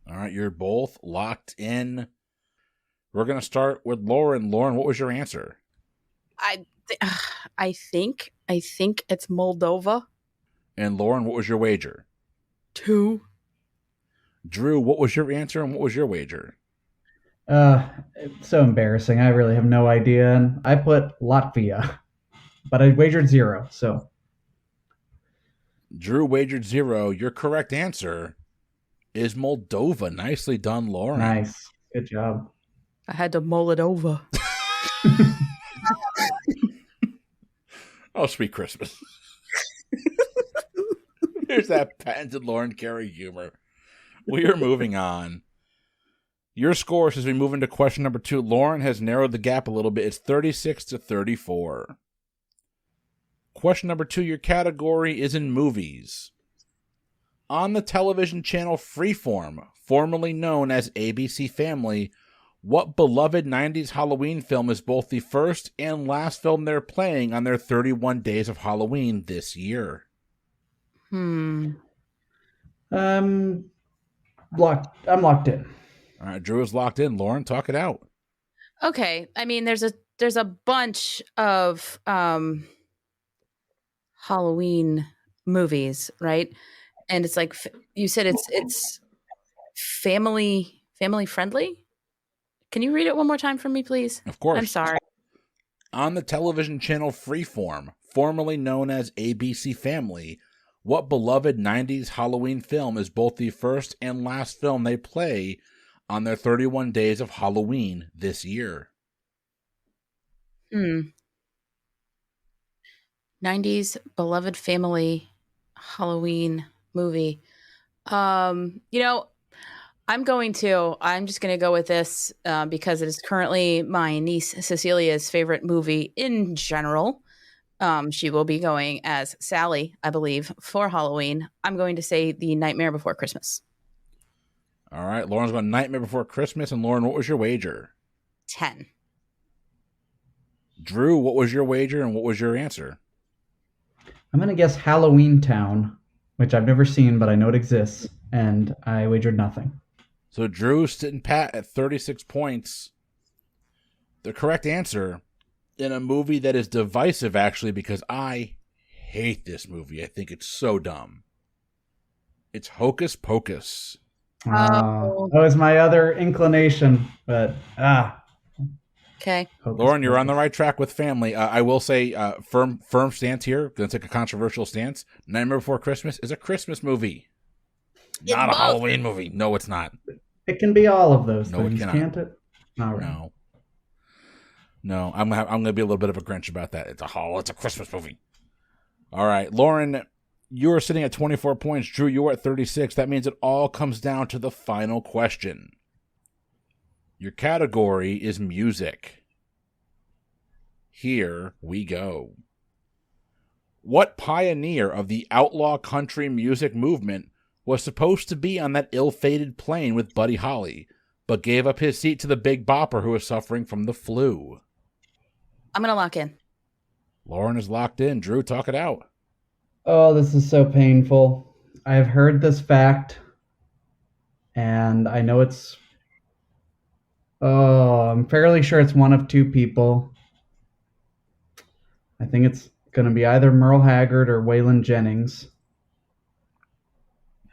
right, you're both locked in. We're going to start with Lauren. Lauren, what was your answer? I think it's Moldova. And Lauren, what was your wager? 2. Drew, what was your answer and what was your wager? It's so embarrassing. I really have no idea. And I put Latvia, but I wagered 0. So Drew wagered 0. Your correct answer is Moldova. Nicely done, Lauren. Nice. Good job. I had to mull it over. Oh, sweet Christmas. There's that patented Lauren Carey humor. We are moving on. Your score, as we move into question number 2, Lauren has narrowed the gap a little bit. It's 36-34. Question number 2, your category is in movies. On the television channel Freeform, formerly known as ABC Family, what beloved 90s Halloween film is both the first and last film they're playing on their 31 Days of Halloween this year? I'm locked in. All right, Drew is locked in. Lauren, talk it out. Okay. I mean, there's a bunch of Halloween movies, right? And it's like you said, it's family friendly. Can you read it one more time for me, please? Of course. I'm sorry. On the television channel Freeform, formerly known as ABC Family, what beloved 90s Halloween film is both the first and last film they play on their 31 Days of Halloween this year? 90s beloved family Halloween movie. I'm just going to go with this because it is currently my niece Cecilia's favorite movie in general. She will be going as Sally, I believe, for Halloween. I'm going to say The Nightmare Before Christmas. All right, Lauren's going Nightmare Before Christmas. And Lauren, what was your wager? 10. Drew, what was your wager and what was your answer? I'm going to guess Halloween Town, which I've never seen, but I know it exists, and I wagered nothing. So Drew's sitting pat at 36 points. The correct answer, in a movie that is divisive, actually, because I hate this movie. I think it's so dumb. It's Hocus Pocus. Oh. That was my other inclination, but Okay. Lauren, you're on the right track with family. I will say, firm stance here. Going to take a controversial stance. Nightmare Before Christmas is a Christmas movie, not a Halloween movie. No, it's not. It can be all of those No, things, it cannot. can't it? All right. No. I'm gonna be a little bit of a Grinch about that. It's a Christmas movie. All right, Lauren, you're sitting at 24 points. Drew, you're at 36. That means it all comes down to the final question. Your category is music. Here we go. What pioneer of the outlaw country music movement was supposed to be on that ill-fated plane with Buddy Holly, but gave up his seat to the Big Bopper who was suffering from the flu? I'm going to lock in. Lauren is locked in. Drew, talk it out. Oh, this is so painful. I've heard this fact, and I know it's... I'm fairly sure it's one of two people. I think it's going to be either Merle Haggard or Waylon Jennings.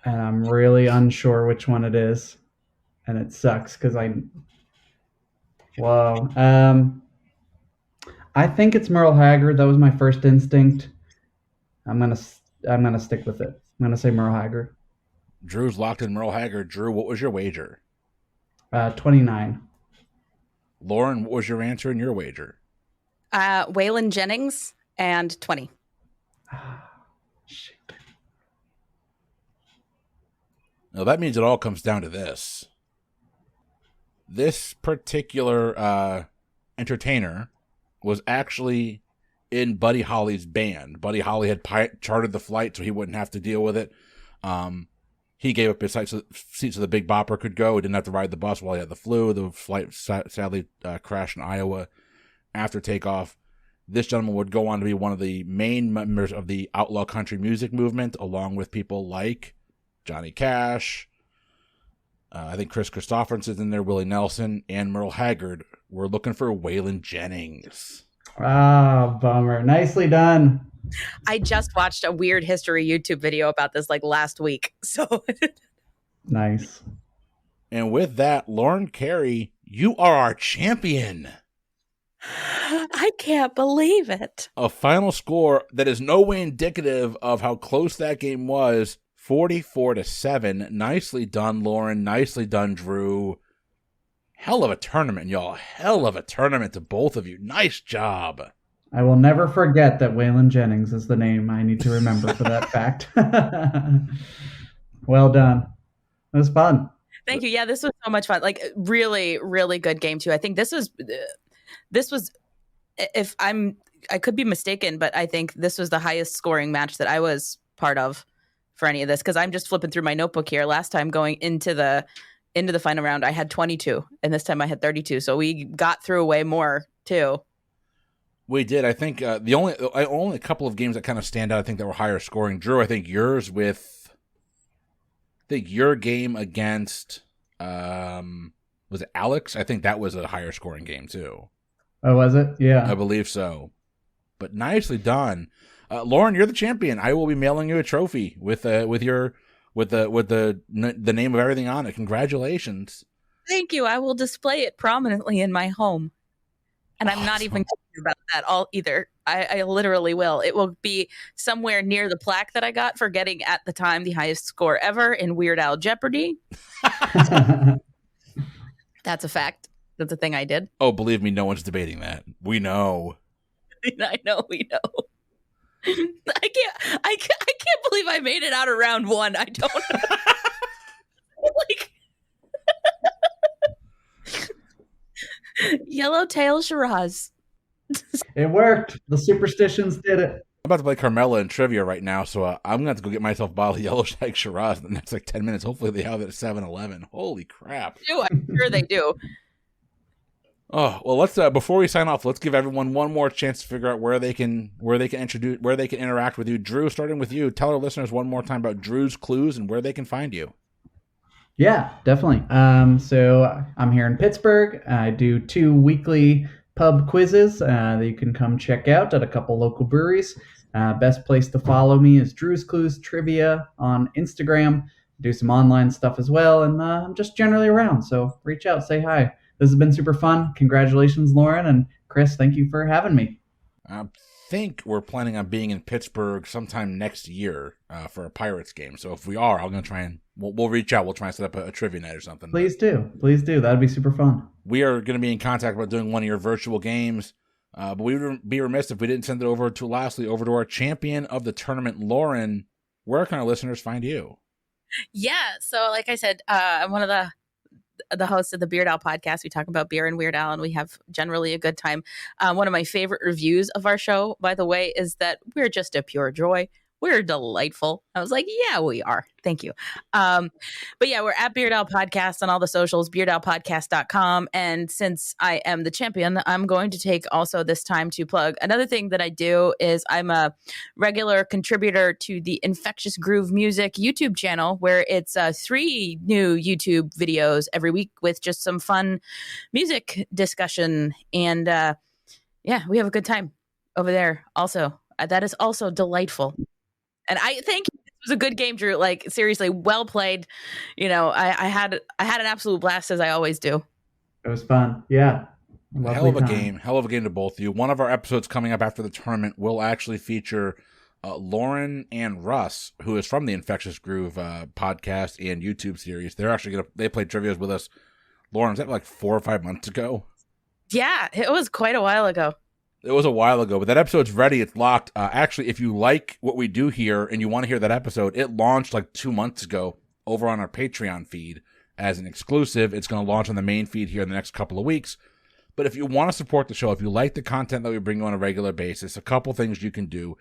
And I'm really unsure which one it is. And it sucks because Whoa. I think it's Merle Haggard. That was my first instinct. I'm gonna stick with it. I'm gonna say Merle Haggard. Drew's locked in Merle Haggard. Drew, what was your wager? 29. Lauren, what was your answer and your wager? Waylon Jennings and 20. Shit. Now, that means it all comes down to this. This particular entertainer was actually in Buddy Holly's band. Buddy Holly had chartered the flight so he wouldn't have to deal with it. He gave up his seat so the Big Bopper could go. He didn't have to ride the bus while he had the flu. The flight sadly crashed in Iowa after takeoff. This gentleman would go on to be one of the main members of the outlaw country music movement, along with people like Johnny Cash, I think Chris Christopherson's in there, Willie Nelson, and Merle Haggard. We're looking for Waylon Jennings. Bummer. Nicely done. I just watched a Weird History YouTube video about this like last week. So Nice. And with that, Lauren Carey, you are our champion. I can't believe it. A final score that is no way indicative of how close that game was. 44-7. Nicely done, Lauren. Nicely done, Drew. Hell of a tournament, y'all. Hell of a tournament to both of you. Nice job. I will never forget that Waylon Jennings is the name I need to remember for that fact. Well done. It was fun. Thank you. Yeah, this was so much fun. Like really, really good game too. I think this was I could be mistaken, but I think this was the highest scoring match that I was part of for any of this, because I'm just flipping through my notebook here. Last time going into the final round, I had 22, and this time I had 32. So we got through way more too. We did. I think the only a couple of games that kind of stand out, I think, that were higher scoring. Drew, I think your game against was it Alex? I think that was a higher scoring game too. Oh, was it? Yeah, I believe so. But nicely done, Lauren. You're the champion. I will be mailing you a trophy with the name of everything on it. Congratulations. Thank you. I will display it prominently in my home. And I'm not even kidding about that all either. I literally will. It will be somewhere near the plaque that I got for getting, at the time, the highest score ever in Weird Al Jeopardy. That's a fact. That's a thing I did. Oh, believe me, no one's debating that. We know. I know, we know. I can't believe I made it out of round one. I don't like Yellowtail Shiraz. it worked. The superstitions did it. I'm about to play Carmella in trivia right now, so I'm going to have to go get myself a bottle of Yellow Shag Shiraz in the next 10 minutes. Hopefully they have it at 7-Eleven. Holy crap. I'm sure they do. Oh, well, let's before we sign off, let's give everyone one more chance to figure out where they can interact with you. Drew, starting with you, tell our listeners one more time about Drew's Clues and where they can find you. Yeah, definitely. So I'm here in Pittsburgh. I do 2 weekly pub quizzes that you can come check out at a couple local breweries. Best place to follow me is Drew's Clues Trivia on Instagram. Do some online stuff as well, and I'm just generally around. So reach out, say hi. This has been super fun. Congratulations, Lauren, and Chris, thank you for having me. I think we're planning on being in Pittsburgh sometime next year for a Pirates game. So if we are, I'm going to try and we'll reach out. We'll try and set up a trivia night or something. Please do. That'd be super fun. We are going to be in contact about doing one of your virtual games. But we would be remiss if we didn't send it over to our champion of the tournament, Lauren. Where can our listeners find you? Yeah. So like I said, I'm one of the hosts of the Beard Owl podcast. We talk about beer and Weird Al, and we have generally a good time. One of my favorite reviews of our show, by the way, is that we're just a pure joy. We're delightful. I was like, yeah, we are. Thank you. But yeah, we're at Beard Owl Podcast on all the socials, beardowlpodcast.com. And since I am the champion, I'm going to take also this time to plug another thing that I do is I'm a regular contributor to the Infectious Groove Music YouTube channel, where it's 3 new YouTube videos every week with just some fun music discussion. And yeah, we have a good time over there also. That is also delightful. And I think it was a good game, Drew. Like, seriously, well played. You know, I had an absolute blast, as I always do. It was fun. Yeah. Hell of a game to both of you. One of our episodes coming up after the tournament will actually feature Lauren and Russ, who is from the Infectious Groove podcast and YouTube series. They're actually they played trivias with us. Lauren, was that like 4 or 5 months ago? Yeah, it was quite a while ago. It was a while ago, but that episode's ready. It's locked. Actually, if you like what we do here and you want to hear that episode, it launched like 2 months ago over on our Patreon feed as an exclusive. It's going to launch on the main feed here in the next couple of weeks. But if you want to support the show, if you like the content that we bring you on a regular basis, a couple things you can do.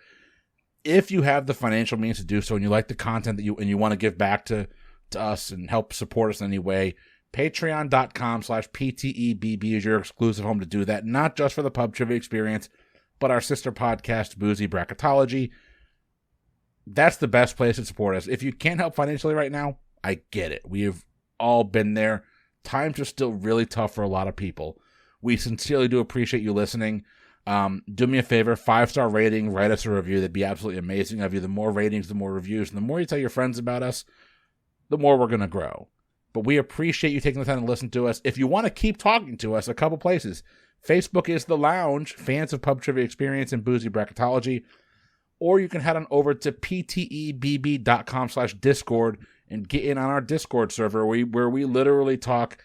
If you have the financial means to do so and you like the content that you want to give back to us and help support us in any way, patreon.com/PTEBB is your exclusive home to do that, not just for the Pub Trivia Experience, but our sister podcast, Boozy Bracketology. That's the best place to support us. If you can't help financially right now, I get it. We have all been there. Times are still really tough for a lot of people. We sincerely do appreciate you listening. Do me a favor, 5-star rating, write us a review. That'd be absolutely amazing of you. The more ratings, the more reviews, and the more you tell your friends about us, the more we're going to grow. But we appreciate you taking the time to listen to us. If you want to keep talking to us, a couple places. Facebook is The Lounge, fans of Pub Trivia Experience and Boozy Bracketology. Or you can head on over to ptebb.com/Discord and get in on our Discord server where we literally talk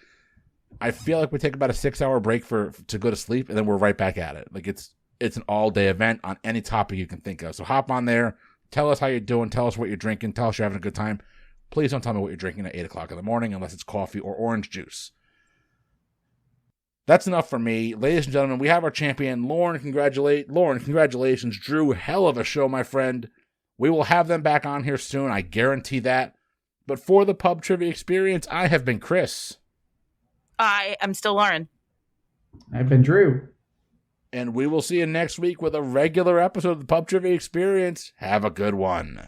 I feel like we take about a 6-hour break to go to sleep, and then we're right back at it. Like it's an all-day event on any topic you can think of. So hop on there, tell us how you're doing, tell us what you're drinking, tell us you're having a good time. Please don't tell me what you're drinking at 8 o'clock in the morning unless it's coffee or orange juice. That's enough for me. Ladies and gentlemen, we have our champion, Lauren. Congratulations. Drew, hell of a show, my friend. We will have them back on here soon. I guarantee that. But for the Pub Trivia Experience, I have been Chris. I am still Lauren. I've been Drew. And we will see you next week with a regular episode of the Pub Trivia Experience. Have a good one.